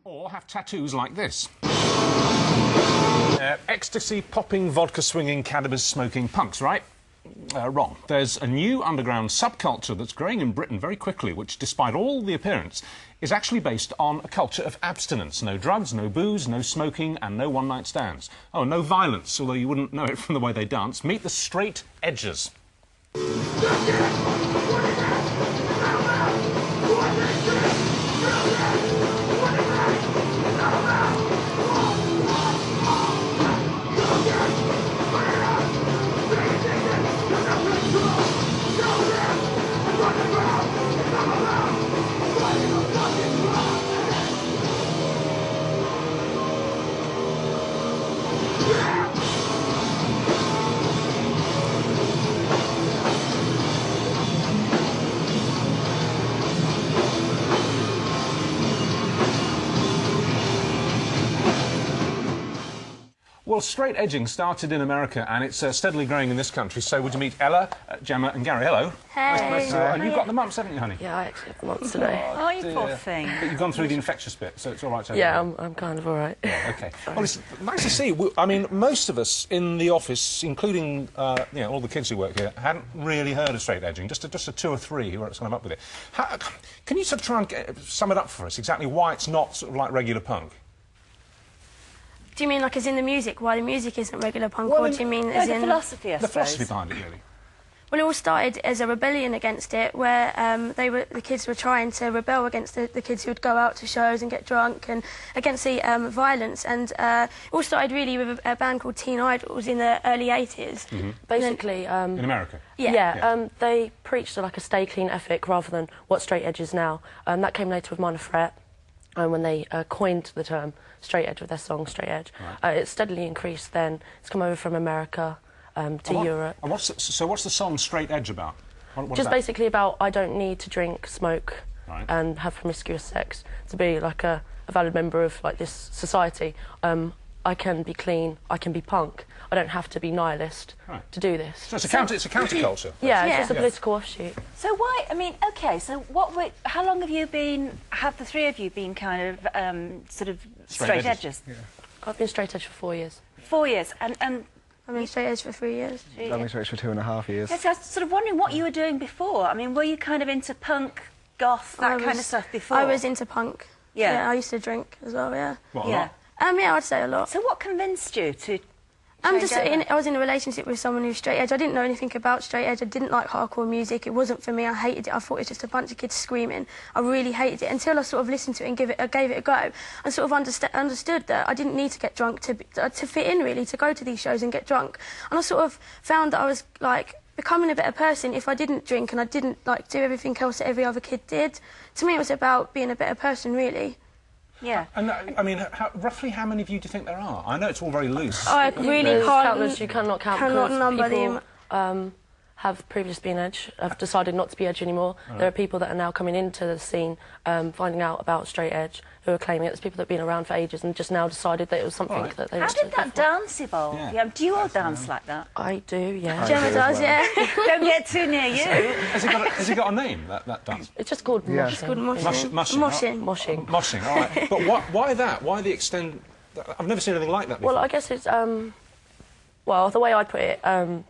Or have tattoos like this. Ecstasy, popping, vodka swinging, cannabis smoking punks, right? Wrong. There's a new underground subculture that's growing in Britain very quickly, which, despite all the appearance, is actually based on a culture of abstinence. No drugs, no booze, no smoking, and no one-night stands. Oh, no violence, although you wouldn't know it from the way they dance. Meet the Straightedgers. Well, straight edging started in America and it's steadily growing in this country. So would you meet Ella, Gemma and Gary? Hello. Hey. Nice to and you've got the mumps, haven't you, honey? Yeah, I actually have the mumps today. Oh, you poor thing. But you've gone through the infectious bit, so it's all right. Yeah, I'm kind of all right. Yeah, OK. Well, it's nice to see. I mean, most of us in the office, including you know, all the kids who work here, hadn't really heard of straight edging. Just a two or three who were kind of up with it. Can you sort of try and sum it up for us, exactly why it's not sort of like regular punk? Do you mean like as in the music, why the music isn't regular punk, or do you mean as in... the philosophy, I suppose. The philosophy behind it, really. Well, it all started as a rebellion against it, where the kids were trying to rebel against the kids who would go out to shows and get drunk, and against the violence. And it all started really with a band called Teen Idols in the early 80s. Mm-hmm. Basically... in America? Yeah, they preached like a stay clean ethic rather than what straight edge is now. That came later with Minor Threat. When they coined the term straight edge with their song Straight Edge. Right. It steadily increased then. It's come over from America to Europe. And what's the song Straight Edge about? What Just basically about I don't need to drink, smoke and have promiscuous sex to be like a valid member of like this society. I can be clean, I can be punk. I don't have to be nihilist to do this. So it's a counterculture. Yeah, it's just a political offshoot. So why? I mean, OK. So how long have you been? Have the three of you been kind of sort of straight edges? Yeah. I've been straight edge for 4 years. 4 years, and I've been straight edge for 3 years. I've been straight edge for 2.5 years. Yes, I was sort of wondering what you were doing before. I mean, were you kind of into punk, goth, that kind of stuff before? I was into punk. Yeah, I used to drink as well. Yeah. What, a lot? Yeah, I'd say a lot. So what convinced you to? I was in a relationship with someone who's straight edge. I didn't know anything about straight edge. I didn't like hardcore music. It wasn't for me. I hated it. I thought it was just a bunch of kids screaming. I really hated it until I sort of listened to it and gave it a go, and sort of understood that I didn't need to get drunk to fit in, really, to go to these shows and get drunk. And I sort of found that I was like becoming a better person if I didn't drink and I didn't like do everything else that every other kid did. To me, it was about being a better person, really. Yeah. And I mean, roughly how many of you do you think there are? I know it's all very loose. I really can't. Countless, you cannot count. Cannot number people, have previously been edge, have decided not to be edge anymore. There are people that are now coming into the scene, finding out about straight edge, who are claiming it. There's people that have been around for ages and just now decided that it was something that they wanted to do. How did that dance evolve? Yeah. Do you all dance like that? I do, yeah. Gemma does, yeah. Don't get too near you. Has it got a name, that dance? It's just called moshing. It's called moshing. Moshing. Moshing, all right. But why that? Why the extent... I've never seen anything like that before. Well, I guess it's... well, the way I put it,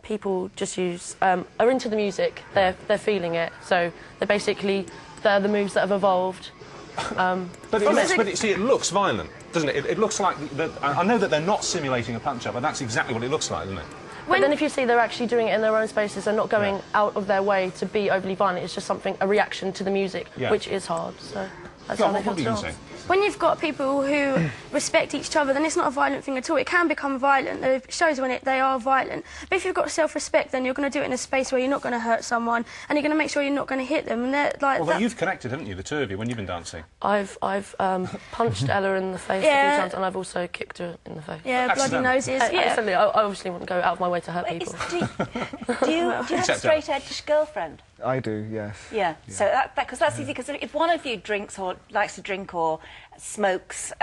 people just use... are into the music, they're feeling it, so they're the moves that have evolved. But it looks violent, doesn't it? It looks like... I know that they're not simulating a punch-up, but that's exactly what it looks like, isn't it? But then if you see they're actually doing it in their own spaces, they're not going out of their way to be overly violent, it's just a reaction to the music, which is hard, so that's how they feel to dance. When you've got people who respect each other, then it's not a violent thing at all. It can become violent. There are shows when they are violent. But if you've got self-respect, then you're going to do it in a space where you're not going to hurt someone, and you're going to make sure you're not going to hit them. And they're like. Well, you've connected, haven't you, the two of you, when you've been dancing? I've punched Ella in the face a few times, and I've also kicked her in the face. Yeah, bloody noses. Accidentally, I obviously wouldn't go out of my way to hurt people. Do you have a straight-edge girlfriend? I do, yes. Yeah. So because that's easy. Because if one of you drinks or likes to drink or smokes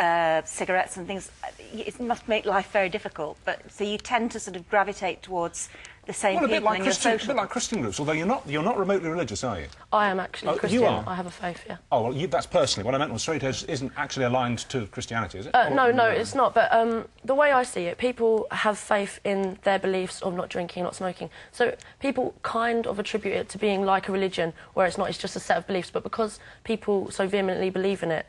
cigarettes and things, it must make life very difficult. But so you tend to sort of gravitate towards the same Well, a bit people like in your Christian, a social... bit like Christian groups, although you're not remotely religious, are you? I am actually Oh, Christian. you are? I have a faith, yeah. Oh, well, that's personally. What I meant was straight edge isn't actually aligned to Christianity, is it? No, it's not. But the way I see it, people have faith in their beliefs of not drinking, not smoking. So people kind of attribute it to being like a religion, where it's not. It's just a set of beliefs. But because people so vehemently believe in it,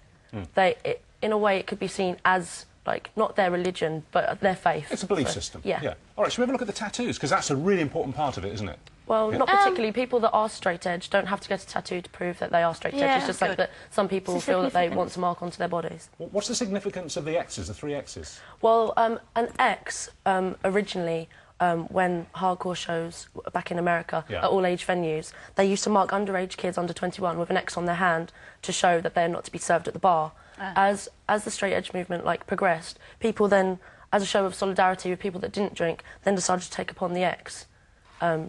in a way, it could be seen as like not their religion, but their faith. It's a belief system. Yeah. All right, should we have a look at the tattoos? Because that's a really important part of it, isn't it? Well, not particularly. People that are straight edge don't have to get a tattoo to prove that they are straight edge. It's just like that some people feel that they want to mark onto their bodies. What's the significance of the X's, the 3 X's? Well, an X originally, when hardcore shows back in America at all-age venues, they used to mark underage kids under 21 with an X on their hand to show that they're not to be served at the bar. As the straight edge movement progressed, people then, as a show of solidarity with people that didn't drink, then decided to take upon the X,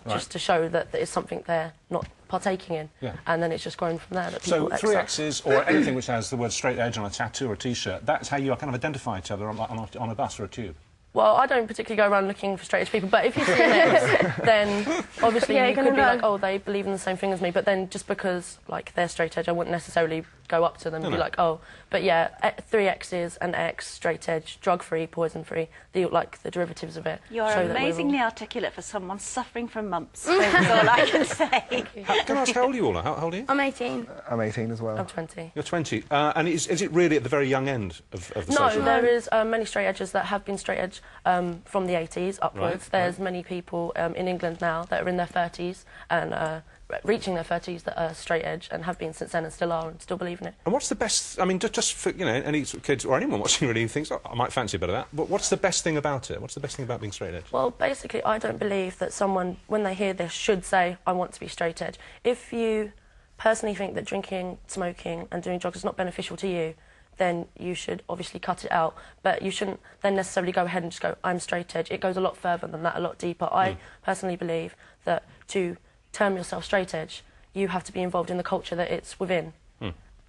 just to show that it's something they're not partaking in. And then it's just grown from there. That people So 3 X's or anything which has the word straight edge on a tattoo or a T-shirt, that's how you kind of identify each other on a bus or a tube? Well, I don't particularly go around looking for straight edge people, but if you see an X, then obviously you could be like, oh, they believe in the same thing as me, but then just because like they're straight edge, I wouldn't necessarily go up to them and be like, oh, but yeah, 3 X's and X, straight edge, drug-free, poison-free, the derivatives of it. You're amazingly articulate for someone suffering from mumps. That's all I can say. Can I ask how old are you all? How old are you? I'm 18. I'm 18 as well. I'm 20. You're 20. And is it really at the very young end of the social? No, there is many straight edges that have been straight edge from the 80s upwards. There's many people in England now that are in their 30s and reaching their 30s that are straight edge and have been since then and still are and still believe in it. And what's the best... I mean, just for, you know, any sort of kids or anyone watching really who thinks, oh, I might fancy a bit of that, but what's the best thing about it? What's the best thing about being straight edge? Well, basically, I don't believe that someone, when they hear this, should say, I want to be straight edge. If you personally think that drinking, smoking and doing drugs is not beneficial to you, then you should obviously cut it out. But you shouldn't then necessarily go ahead and just go, I'm straight edge. It goes a lot further than that, a lot deeper. I personally believe that to term yourself straight edge, you have to be involved in the culture that it's within.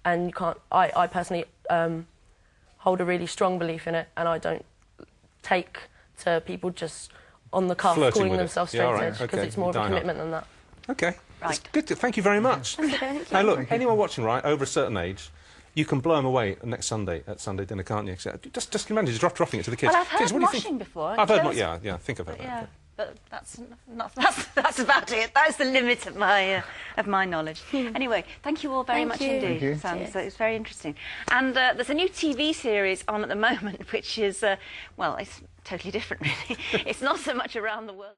And you can't... I personally hold a really strong belief in it, and I don't take to people just on the cuff calling themselves straight edge, because it's more of a commitment than that. OK. Right. Good. Thank you very much. Thank you. Now, look, anyone watching, right, over a certain age, you can blow them away next Sunday at Sunday dinner, can't you? Just imagine just dropping it to the kids. Well, I've heard kids, what do you moshing think? before. I've heard I think I've heard that. Yeah, but that's about it. That's the limit of my knowledge. Anyway, thank you all very much indeed. It's very interesting. And there's a new TV series on at the moment, which is well, it's totally different, really. It's not so much around the world.